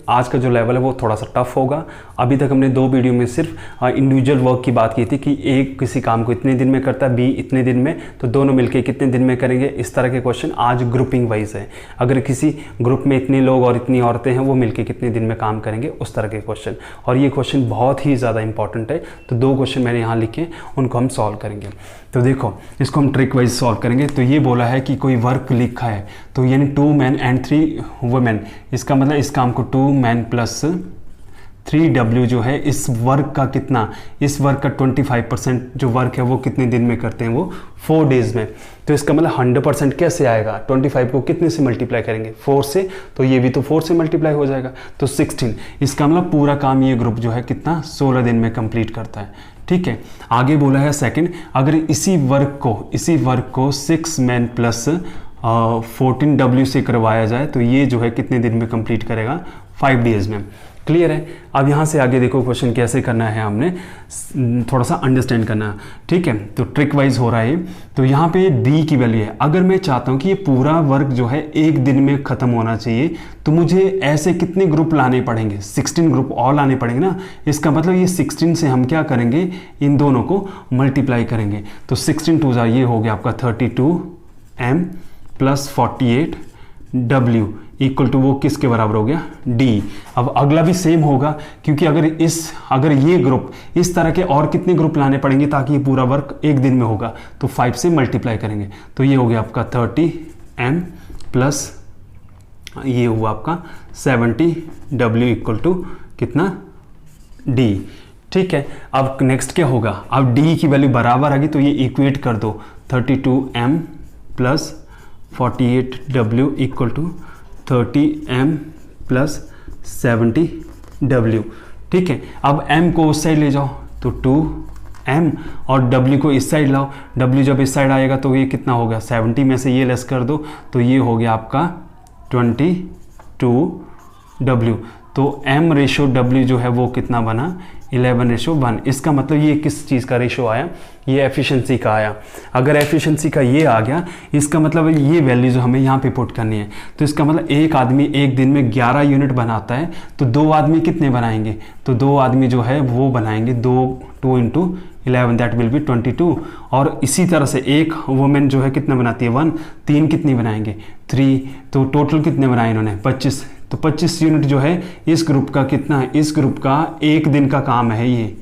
आज का जो लेवल है वो थोड़ा सा टफ होगा। अभी तक हमने 2 वीडियो में सिर्फ इंडिविजुअल वर्क की बात की थी कि एक किसी काम को इतने दिन में करता है, बी इतने दिन में, तो दोनों मिलके कितने दिन में करेंगे, इस तरह के क्वेश्चन। आज ग्रुपिंग वाइज है, अगर किसी ग्रुप में इतने लोग और इतनी औरतें हैं वो मिलके कितने दिन में काम करेंगे, उस तरह के क्वेश्चन। और ये क्वेश्चन बहुत ही ज़्यादा इंपॉर्टेंट है, तो 2 क्वेश्चन मैंने यहाँ लिखे, उनको हम सॉल्व करेंगे। तो देखो इसको हम ट्रिक वाइज सॉल्व करेंगे। तो ये बोला है कि कोई वर्क लिखा है, तो यानी 2 मैन एंड 3 वुमेन, इसका मतलब इस काम को 2 मैन प्लस 3W जो है, इस वर्क का कितना, इस वर्क का 25% जो वर्क है वो कितने दिन में करते हैं, वो 4 डेज में। तो इसका मतलब 100% कैसे आएगा, 25 को कितने से मल्टीप्लाई करेंगे, 4 से, तो ये भी तो 4 से मल्टीप्लाई हो जाएगा, तो 16। इसका मतलब पूरा काम ये ग्रुप जो है कितना, 16 दिन में कंप्लीट करता है। ठीक है, आगे बोला है सेकंड, अगर इसी वर्क को 6 मैन प्लस 14W से करवाया जाए तो ये जो है कितने दिन में कंप्लीट करेगा, 5 डेज में। क्लियर है। अब यहाँ से आगे देखो क्वेश्चन कैसे करना है, हमने थोड़ा सा अंडरस्टैंड करना। ठीक है, तो ट्रिक वाइज हो रहा है। तो यहाँ पे डी की वैल्यू है, अगर मैं चाहता हूँ कि ये पूरा वर्क जो है 1 दिन में ख़त्म होना चाहिए, तो मुझे ऐसे कितने ग्रुप लाने पड़ेंगे, 16 ग्रुप और लाने पड़ेंगे ना। इसका मतलब ये 16 से हम क्या करेंगे, इन दोनों को मल्टीप्लाई करेंगे। तो 16 2 ये हो गया आपका 32M plus 48W equal to वो किसके बराबर हो गया, डी। अब अगला भी सेम होगा, क्योंकि अगर ये ग्रुप, इस तरह के और कितने ग्रुप लाने पड़ेंगे ताकि ये पूरा वर्क 1 दिन में होगा, तो 5 से मल्टीप्लाई करेंगे। तो ये हो गया आपका 30M प्लस ये हुआ आपका 70W इक्वल टू कितना, डी। ठीक है, अब नेक्स्ट क्या होगा, अब डी की वैल्यू बराबर आ गई तो ये इक्वेट कर दो, 32M plus 48W equal to 30M plus 70W। ठीक है, अब M को उस साइड ले जाओ तो 2M और W को इस साइड लाओ, W जब इस साइड आएगा तो ये कितना होगा, 70 में से ये लेस कर दो तो ये हो गया आपका 22W। तो M रेशो W जो है वो कितना बना, 11:1। इसका मतलब ये किस चीज़ का रेशो आया, ये एफिशिएंसी का आया। अगर एफिशिएंसी का ये आ गया, इसका मतलब ये वैल्यू जो हमें यहाँ पे पुट करनी है। तो इसका मतलब एक आदमी एक दिन में 11 यूनिट बनाता है, तो 2 आदमी कितने बनाएंगे, तो 2 आदमी जो है वो बनाएंगे 2 × 11 दैट विल बी 22। और इसी तरह से एक वुमेन जो है कितना बनाती है, 1, 3 कितनी बनाएंगे, 3। तो टोटल कितने बनाए इन्होंने, 25। तो 25 यूनिट जो है इस ग्रुप का कितना है, इस ग्रुप का 1 दिन का काम है, ये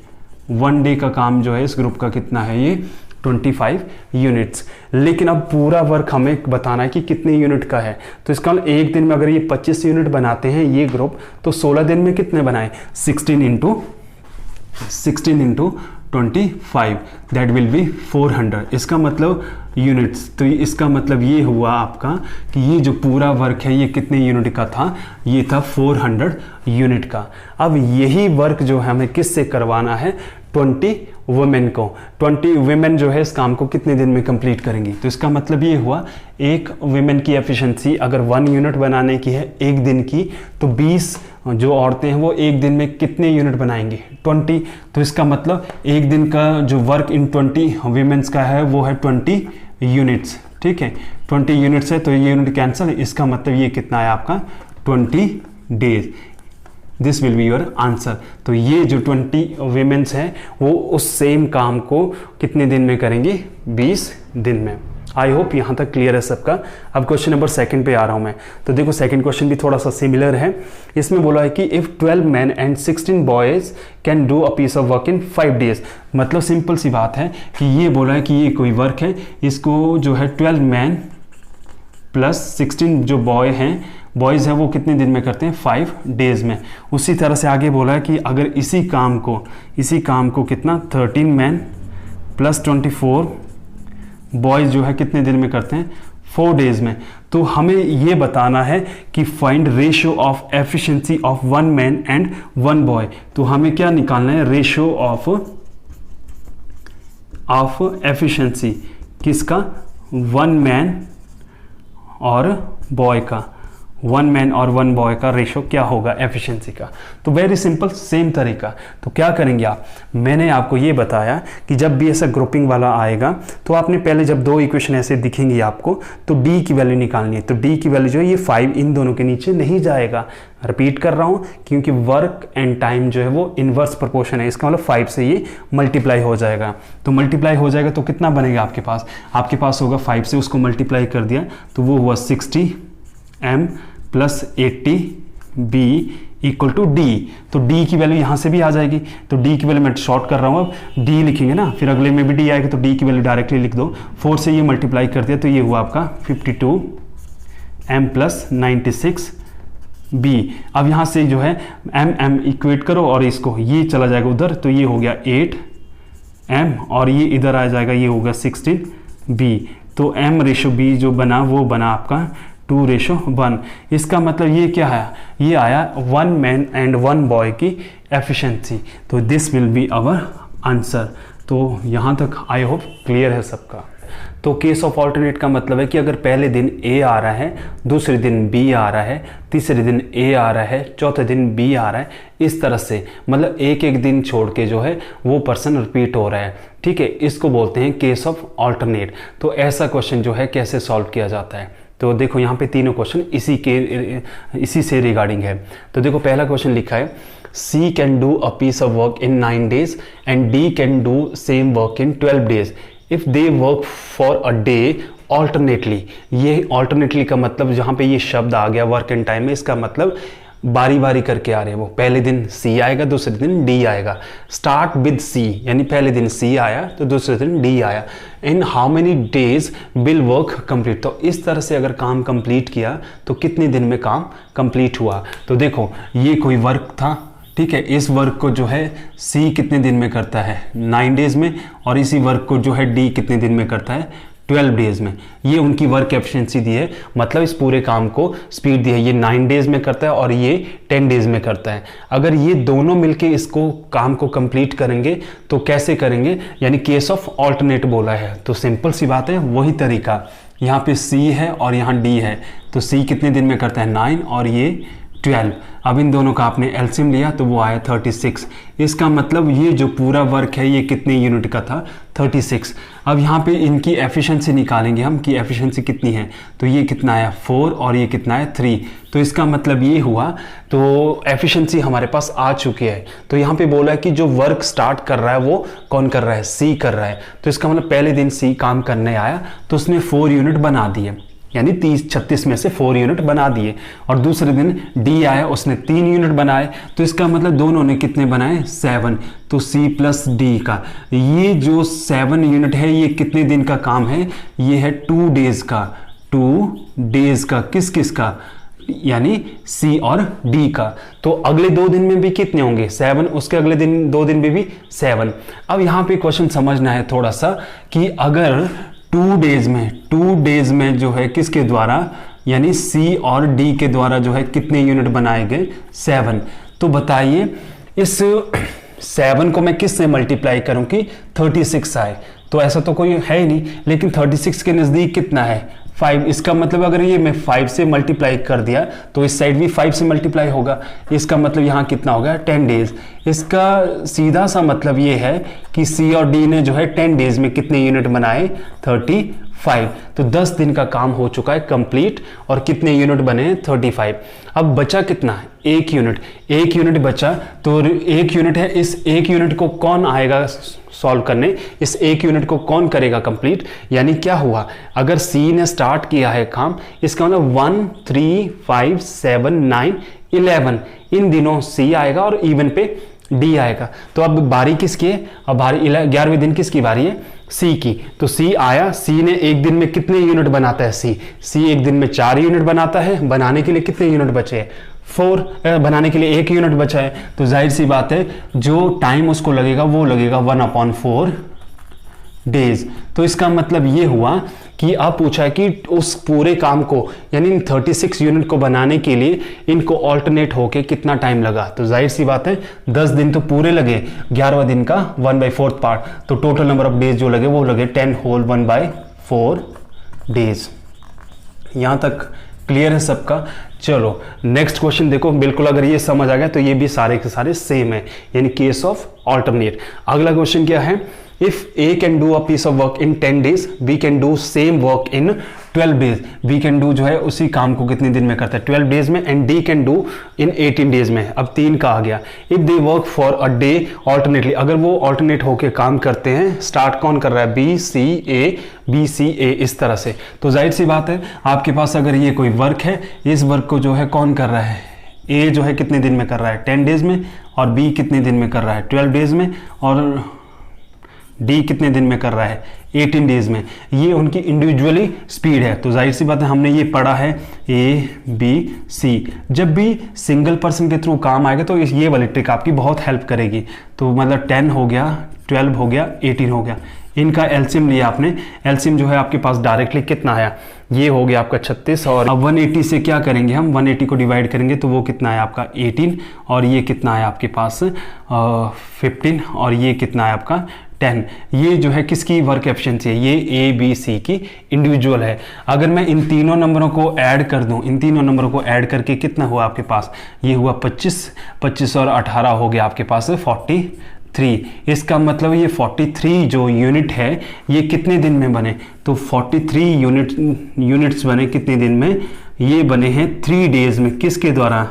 1 डे का काम जो है इस ग्रुप का कितना है, ये 25 यूनिट्स। लेकिन अब पूरा वर्क हमें बताना है कि कितने यूनिट का है। तो इसका मतलब 1 दिन में अगर ये 25 यूनिट बनाते हैं ये ग्रुप, तो 16 दिन में कितने बनाए, 16 × 25 दैट विल बी 400। इसका मतलब यूनिट्स। तो इसका मतलब ये हुआ आपका कि ये जो पूरा वर्क है ये कितने यूनिट का था, ये था 400 यूनिट का। अब यही वर्क जो है हमें किससे करवाना है, 20 वुमेन को। 20 वुमेन जो है इस काम को कितने दिन में कंप्लीट करेंगी। तो इसका मतलब ये हुआ, एक वुमेन की एफिशिएंसी अगर 1 यूनिट बनाने की है 1 दिन की, तो 20 जो औरतें हैं वो 1 दिन में कितने यूनिट बनाएंगी, 20। तो इसका मतलब 1 दिन का जो वर्क इन 20 वुमेन्स का है वो है 20 यूनिट्स। ठीक है, 20 यूनिट्स है तो ये यूनिट कैंसिल। इसका मतलब ये कितना है आपका, 20 days. This will be your answer. तो ये जो 20 वुमेन्स हैं वो उस सेम काम को कितने दिन में करेंगी, 20 दिन में। आई होप यहाँ तक क्लियर है सबका। अब क्वेश्चन नंबर 2 पे आ रहा हूँ मैं। तो देखो सेकंड क्वेश्चन भी थोड़ा सा सिमिलर है। इसमें बोला है कि if 12 man and 16 boys can do a piece of work in 5 days. मतलब सिंपल सी बात है कि ये बोला है कि ये कोई वर्क है, इसको जो है 12 मैन प्लस 16 जो बॉयज़ हैं वो कितने दिन में करते हैं, 5 डेज में। उसी तरह से आगे बोला है कि अगर इसी काम को कितना 13 मैन प्लस 24 बॉयज़ जो है कितने दिन में करते हैं, 4 डेज में। तो हमें ये बताना है कि find ratio of efficiency of 1 man and 1 boy. तो हमें क्या निकालना है, रेशियो ऑफ एफिशिएंसी किसका, 1 मैन और बॉय का, 1 मैन और 1 बॉय का रेशो क्या होगा एफिशिएंसी का। तो वेरी सिंपल, सेम तरीका। तो क्या करेंगे आप, मैंने आपको ये बताया कि जब भी ऐसा ग्रुपिंग वाला आएगा तो आपने पहले जब दो इक्वेशन ऐसे दिखेंगी आपको तो डी की वैल्यू निकालनी है। तो डी की वैल्यू जो है ये 5 इन दोनों के नीचे नहीं जाएगा। रिपीट कर रहा हूँ क्योंकि वर्क एंड टाइम जो है वो इनवर्स प्रोपोर्शन है, इसका मतलब 5 से ये मल्टीप्लाई हो जाएगा। तो मल्टीप्लाई हो जाएगा तो कितना बनेगा आपके पास होगा 5 से उसको मल्टीप्लाई कर दिया तो वो हुआ 60 m plus 80 b equal to d. तो d की वैल्यू यहाँ से भी आ जाएगी। तो d की वैल्यू मैं शॉर्ट कर रहा हूँ, अब d लिखेंगे ना, फिर अगले में भी d आएगा तो d की वैल्यू डायरेक्टली लिख दो। 4 से ये मल्टीप्लाई कर दिया तो ये हुआ आपका 52 m प्लस 96 b। अब यहाँ से जो है m इक्वेट करो और इसको ये चला जाएगा उधर तो ये हो गया 8 m और ये इधर आ जाएगा, ये होगा 16 b। तो m रेशो b जो बना वो बना आपका 2:1। इसका मतलब ये क्या है, ये आया 1 मैन एंड 1 बॉय की एफिशिएंसी। तो this will be our answer. तो यहाँ तक आई होप क्लियर है सबका। तो केस ऑफ ऑल्टरनेट का मतलब है कि अगर पहले दिन A आ रहा है, दूसरे दिन B आ रहा है, तीसरे दिन A आ रहा है, चौथे दिन B आ रहा है, इस तरह से मतलब एक एक दिन छोड़ के जो है वो पर्सन रिपीट हो रहा है। ठीक है, इसको बोलते हैं केस ऑफ ऑल्टरनेट। तो ऐसा क्वेश्चन जो है कैसे सॉल्व किया जाता है, तो देखो यहाँ पे तीनों क्वेश्चन इसी से रिगार्डिंग है। तो देखो पहला क्वेश्चन लिखा है C can do a piece of work in 9 days and D can do same work in 12 days if they work for a day alternately. ये ऑल्टरनेटली का मतलब जहाँ पे ये शब्द आ गया वर्क एंड टाइम में, इसका मतलब बारी बारी करके आ रहे हैं वो। पहले दिन C आएगा, दूसरे दिन D आएगा। स्टार्ट विद C यानी पहले दिन C आया तो दूसरे दिन D आया। In how many days will work complete. तो इस तरह से अगर काम कंप्लीट किया तो कितने दिन में काम कंप्लीट हुआ। तो देखो ये कोई वर्क था, ठीक है, इस वर्क को जो है C कितने दिन में करता है 9 days में, और इसी वर्क को जो है D कितने दिन में करता है 12 days में। ये उनकी वर्क एफिशिएंसी दी है, मतलब इस पूरे काम को स्पीड दी है। ये 9 days में करता है और ये 10 days में करता है। अगर ये दोनों मिलके इसको काम को कंप्लीट करेंगे तो कैसे करेंगे, यानी केस ऑफ ऑल्टरनेट बोला है। तो सिंपल सी बात है, वही तरीका। यहाँ पे C है और यहाँ D है, तो C कितने दिन में करता है 9 और ये 12। अब इन दोनों का आपने एलसीएम लिया तो वो आया 36। इसका मतलब ये जो पूरा वर्क है ये कितने यूनिट का था 36। अब यहाँ पे इनकी एफिशिएंसी निकालेंगे हम कि एफिशिएंसी कितनी है। तो ये कितना आया 4 और ये कितना है 3। तो इसका मतलब ये हुआ, तो एफिशिएंसी हमारे पास आ चुकी है। तो यहाँ पे बोला है कि जो वर्क स्टार्ट कर रहा है वो कौन कर रहा है, C कर रहा है। तो इसका मतलब पहले दिन C काम करने आया तो उसने 4 यूनिट बना दिए, यानी 36 में से 4 यूनिट बना दिए। और दूसरे दिन D आया, उसने 3 यूनिट बनाए। तो इसका मतलब दोनों ने कितने बनाए 7। तो C प्लस D का ये जो 7 यूनिट है ये कितने दिन का काम है, ये है 2 days का। 2 days का किस किस का, यानी C और D का। तो अगले 2 दिन में भी कितने होंगे 7, उसके अगले दिन 2 दिन में भी 7। अब यहाँ पे क्वेश्चन समझना है थोड़ा सा कि अगर 2 days में जो है किसके द्वारा, यानी C और D के द्वारा जो है कितने यूनिट बनाए गए 7। तो बताइए इस 7 को मैं किस से मल्टीप्लाई करूं कि 36 आए। तो ऐसा तो कोई है ही नहीं, लेकिन 36 के नज़दीक कितना है 5। इसका मतलब अगर ये मैं 5 से मल्टीप्लाई कर दिया तो इस साइड भी 5 से मल्टीप्लाई होगा। इसका मतलब यहाँ कितना होगा 10 days। इसका सीधा सा मतलब ये है कि C और D ने जो है 10 days में कितने यूनिट बनाए 35। तो 10 दिन का काम हो चुका है कंप्लीट। और कितने यूनिट बने 35। अब बचा कितना, 1 यूनिट। 1 यूनिट बचा, तो 1 यूनिट है, इस 1 यूनिट को कौन आएगा सॉल्व करने, इस 1 यूनिट को कौन करेगा कंप्लीट। यानी क्या हुआ, अगर C ने स्टार्ट किया है काम, इसका मतलब 1 3 5 7 9 11 इन दिनों C आएगा और इवन पे D आएगा। तो अब बारी किसकी है, अब बारी 11वें दिन किसकी बारी है C की। तो C आया, C ने एक दिन में कितने यूनिट बनाता है C एक दिन में 4 यूनिट बनाता है। बनाने के लिए कितने यूनिट बचे हैं 4, बनाने के लिए 1 यूनिट बचा है। तो जाहिर सी बात है जो टाइम उसको लगेगा वो लगेगा 1/4 डेज। तो इसका मतलब ये हुआ कि अब पूछा है कि उस पूरे काम को, यानी इन 36 यूनिट को बनाने के लिए इनको ऑल्टरनेट होके कितना टाइम लगा। तो जाहिर सी बात है 10 दिन तो पूरे लगे, 11वां दिन का 1/4 पार्ट। तो टोटल नंबर ऑफ डेज जो लगे वो लगे 10 होल 1/4 डेज। यहाँ तक क्लियर है सबका। चलो नेक्स्ट क्वेश्चन देखो, बिल्कुल अगर ये समझ आ गया तो ये भी सारे के सारे सेम है, यानी केस ऑफ ऑल्टरनेट। अगला क्वेश्चन क्या है, if A can do a piece of work in 10 days, B can do same work in 12 days। B can do जो है उसी काम को कितने दिन में करता है, 12 days में, and D can do in 18 days में। अब 3 का आ गया। If they work for a day alternately, अगर वो ऑल्टरनेट होके काम करते हैं, स्टार्ट कौन कर रहा है, बी सी ए इस तरह से, तो जाहिर सी बात है आपके पास अगर ये कोई वर्क है, इस वर्क को जो है कौन कर रहा है, ए जो है कितने दिन में कर रहा है, 10 days में, और बी कितने दिन में कर रहा है, 12 days में, और डी कितने दिन में कर रहा है, 18 days में। ये उनकी इंडिविजुअली स्पीड है। तो जाहिर सी बात है हमने ये पढ़ा है ए बी सी, जब भी सिंगल पर्सन के थ्रू काम आएगा तो ये वाली ट्रिक आपकी बहुत हेल्प करेगी। तो मतलब 10 हो गया, 12 हो गया, 18 हो गया, इनका एलसीएम लिया आपने। एलसीएम जो है आपके पास डायरेक्टली कितना आया, ये हो गया आपका 36, और अब 180 से क्या करेंगे हम, 180 को डिवाइड करेंगे तो वो कितना है आपका 18, और ये कितना है आपके पास 15, और ये कितना है आपका 10। ये जो है किसकी वर्क एफिशिएंसी है, ये ए बी सी की इंडिविजुअल है। अगर मैं इन तीनों नंबरों को ऐड कर दूं, इन तीनों नंबरों को ऐड करके कितना हुआ आपके पास, ये हुआ 25 और 18 हो गया आपके पास 43। इसका मतलब ये 43 जो यूनिट है ये कितने दिन में बने, तो 43 यूनिट्स बने कितने दिन में, ये बने हैं 3 days में। किसके द्वारा,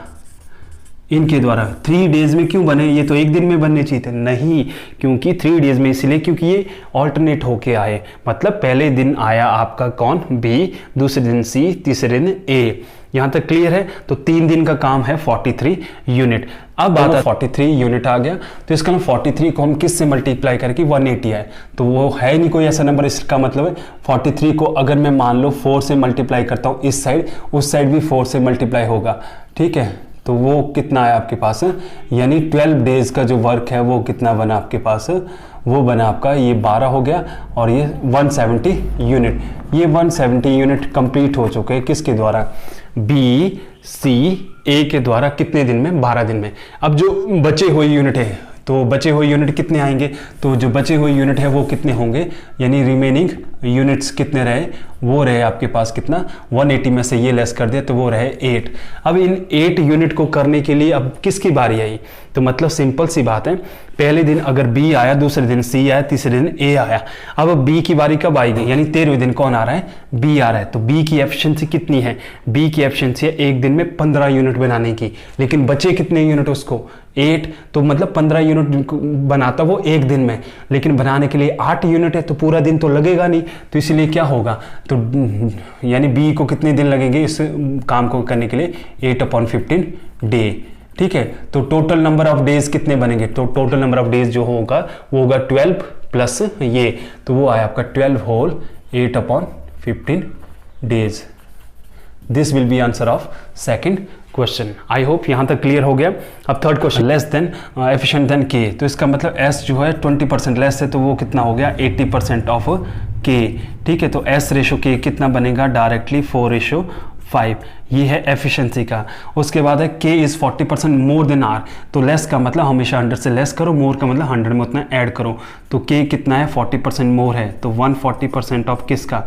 इनके द्वारा। 3 days में क्यों बने, ये तो एक दिन में बनने चाहिए थे, नहीं, क्योंकि 3 days में इसलिए क्योंकि ये ऑल्टरनेट होके आए। मतलब पहले दिन आया आपका कौन, बी, दूसरे दिन सी, तीसरे दिन ए। यहां तक क्लियर है। तो 3 दिन का काम है 43 यूनिट। अब आता है 43 यूनिट आ गया, तो इसका 43 को हम किस से मल्टीप्लाई करके 180 है, तो वो है नहीं कोई ऐसा नंबर। इसका मतलब है 43 को अगर मैं मान लो 4 से मल्टीप्लाई करता हूं इस साइड, उस साइड भी 4 से मल्टीप्लाई होगा, ठीक है। तो वो कितना है आपके पास, यानी 12 days का जो वर्क है वो कितना बना आपके पास, वो बना आपका ये 12 हो गया, और ये 170 यूनिट। ये 170 यूनिट कंप्लीट हो चुके हैं किसके द्वारा, बी सी ए के द्वारा। कितने दिन में, 12 दिन में। अब जो बचे हुए यूनिट है, तो बचे हुए यूनिट कितने आएंगे, तो जो बचे हुए यूनिट है वो कितने होंगे, यानी रिमेनिंग यूनिट्स कितने रहे, वो रहे आपके पास कितना, 180 में से ये लेस कर दिया तो वो रहे 8। अब इन 8 यूनिट को करने के लिए अब किसकी बारी आई, तो मतलब सिंपल सी बात है, पहले दिन अगर बी आया, दूसरे दिन सी आया, तीसरे दिन ए आया। अब बी की बारी कब आएगी, यानी 13वें दिन कौन आ रहा है, बी आ रहा है। तो बी की एफिशिएंसी कितनी है, बी की एफिशिएंसी है एक दिन में 15 यूनिट बनाने की, लेकिन बचे कितने यूनिट उसको, 8। तो मतलब 15 यूनिट बनाता वो एक दिन में, लेकिन बनाने के लिए 8 यूनिट है, तो पूरा दिन तो लगेगा नहीं, तो इसलिए क्या होगा, तो यानी बी को कितने दिन लगेंगे इस काम को करने के लिए, 8/15 डे, ठीक है। तो टोटल नंबर ऑफ डेज कितने बनेंगे, तो टोटल नंबर ऑफ डेज जो होगा वो होगा 12 प्लस ये, तो वो आया आपका 12 whole 8/15 days. This will be answer of second question. I hope यहां तक क्लियर हो गया। अब third question, less than efficient than K, तो इसका मतलब एस जो है 20% लेस है, तो वो कितना हो गया 80% ऑफ के, ठीक है। तो एस रेशो के कितना बनेगा, डायरेक्टली 4:5, ये है एफिशिएंसी का। उसके बाद है के इज 40% मोर देन आर, तो लेस का मतलब हमेशा 100 से लेस करो, मोर का मतलब 100 में उतना ऐड करो। तो के कितना है 40% मोर है, तो 140% ऑफ किसका,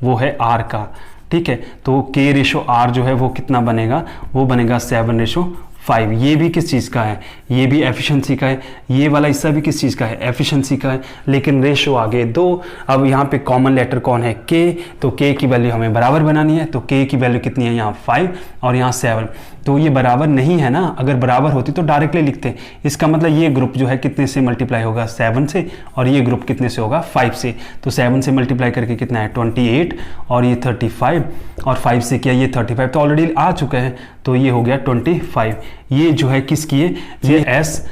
वो है आर का, ठीक है। तो के रेशो आर जो है वो कितना बनेगा, वो बनेगा 7:5। ये भी किस चीज़ का है, ये भी एफिशिएंसी का है, ये वाला हिस्सा भी किस चीज़ का है, एफिशिएंसी का है, लेकिन रेशो आगे 2। अब यहाँ पे कॉमन लेटर कौन है, के, तो के की वैल्यू हमें बराबर बनानी है, तो के की वैल्यू कितनी है, यहाँ 5 और यहाँ 7। तो ये बराबर नहीं है ना, अगर बराबर होती तो डायरेक्टली लिखते। इसका मतलब ये ग्रुप जो है कितने से मल्टीप्लाई होगा, 7 से, और ये ग्रुप कितने से होगा, 5 से। तो 7 से मल्टीप्लाई करके कितना है 28, और ये 35, और 5 से किया ये 35, तो ऑलरेडी आ चुका है, तो ये हो गया 25। ये जो है किसकी है, ये एस,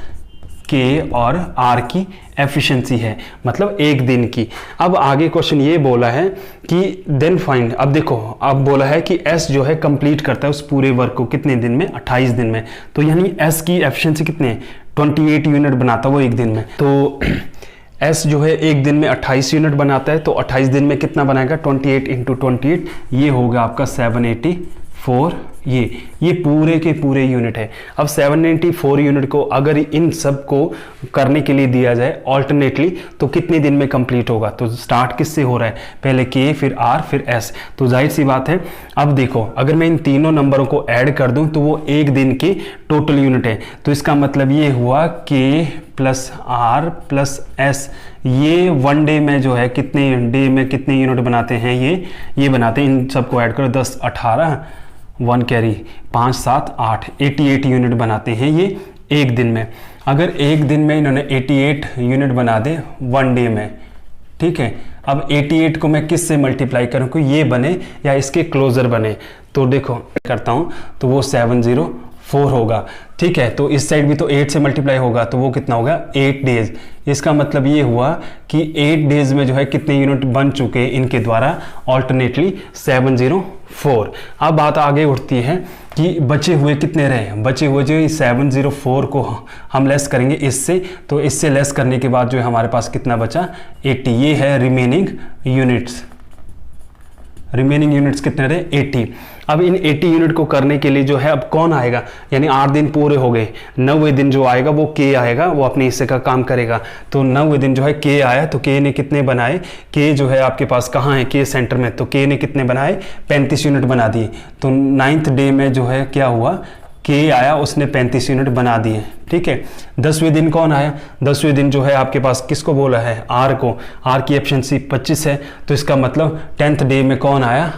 के और आर की एफिशिएंसी है, मतलब एक दिन की। अब आगे क्वेश्चन ये बोला है कि देन फाइंड, अब देखो अब बोला है कि एस जो है कंप्लीट करता है उस पूरे वर्क को कितने दिन में, 28 दिन में। तो यानी एस की एफिशिएंसी कितने है, 28 यूनिट बनाता है वो एक दिन में। तो एस जो है एक दिन में 28 यूनिट बनाता है, तो 28 दिन में कितना बनाएगा, 28 × 28, ये होगा आपका 784 ये पूरे के पूरे यूनिट है। अब 794 यूनिट को अगर इन सब को करने के लिए दिया जाए ऑल्टरनेटली तो कितने दिन में कंप्लीट होगा? तो स्टार्ट किससे हो रहा है? पहले के, फिर आर, फिर एस। तो जाहिर सी बात है, अब देखो अगर मैं इन तीनों नंबरों को ऐड कर दूं तो वो एक दिन की टोटल यूनिट है। तो इसका मतलब ये हुआ के प्लस आर प्लस एस, ये वन डे में जो है कितने डे में कितने यूनिट बनाते हैं? ये बनाते हैं, इन सबको ऐड करो 10 18 1 कैरी 5 7 8 88 यूनिट बनाते हैं ये एक दिन में। अगर एक दिन में इन्होंने 88 यूनिट बना दे वन डे में, ठीक है। अब 88 को मैं किस से मल्टीप्लाई करूं कि ये बने या इसके क्लोजर बने? तो देखो करता हूं तो वो 704 होगा, ठीक है। तो इस साइड भी तो 8 से मल्टीप्लाई होगा तो वो कितना होगा? 8 डेज। इसका मतलब ये हुआ कि 8 डेज में जो है कितने यूनिट बन चुके हैं इनके द्वारा? ऑल्टरनेटली 704। अब बात आगे उठती है कि बचे हुए कितने रहे? बचे हुए जो 704 को हम लेस करेंगे इससे, तो इससे लेस करने के बाद जो है हमारे पास कितना बचा? 80। ये है रिमेनिंग यूनिट्स। रिमेनिंग यूनिट्स कितने रहे? 80। अब इन 80 यूनिट को करने के लिए जो है अब कौन आएगा? यानी 8 दिन पूरे हो गए, 9वें दिन जो आएगा वो के आएगा, वो अपने हिस्से का काम करेगा। तो 9वें दिन जो है के आया, तो के ने कितने बनाए? के जो है आपके पास कहाँ है? के सेंटर में। तो के ने कितने बनाए? 35 यूनिट बना दिए। तो 9th डे में जो है क्या हुआ? के आया, उसने 35 यूनिट बना दिए, ठीक है। 10वें दिन कौन आया? 10वें दिन जो है आपके पास किसको बोला है? आर को। आर की एफिशिएंसी 25 है, तो इसका मतलब 10th डे में कौन आया?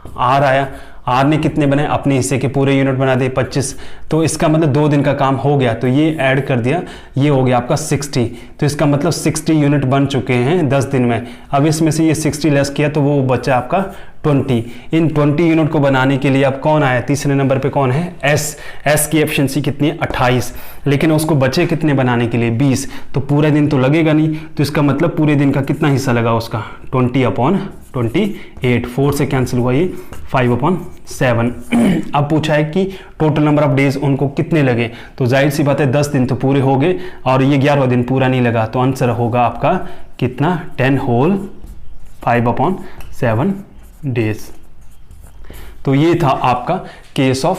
आर आया। आर ने कितने बनाए? अपने हिस्से के पूरे यूनिट बना दिए 25। तो इसका मतलब 2 दिन का काम हो गया, तो ये ऐड कर दिया, ये हो गया आपका 60। तो इसका मतलब 60 यूनिट बन चुके हैं 10 दिन में। अब इसमें से ये 60 लेस किया तो वो बचा आपका 20। इन 20 यूनिट को बनाने के लिए अब कौन आया? तीसरे नंबर पे कौन है? एस। एस की एफिशिएंसी कितनी है? 28। लेकिन उसको बचे कितने बनाने के लिए? 20। तो पूरा दिन तो लगेगा नहीं, तो इसका मतलब पूरे दिन का कितना हिस्सा लगा उसका? 20/28। 4 से कैंसिल हुआ, ये 5/7। अब पूछा है कि टोटल नंबर ऑफ डेज उनको कितने लगे? तो जाहिर सी बात है 10 दिन तो पूरे हो गए और ये 11वां दिन पूरा नहीं लगा, तो आंसर होगा आपका कितना? 10 होल 5/7 डेज। तो ये था आपका केस ऑफ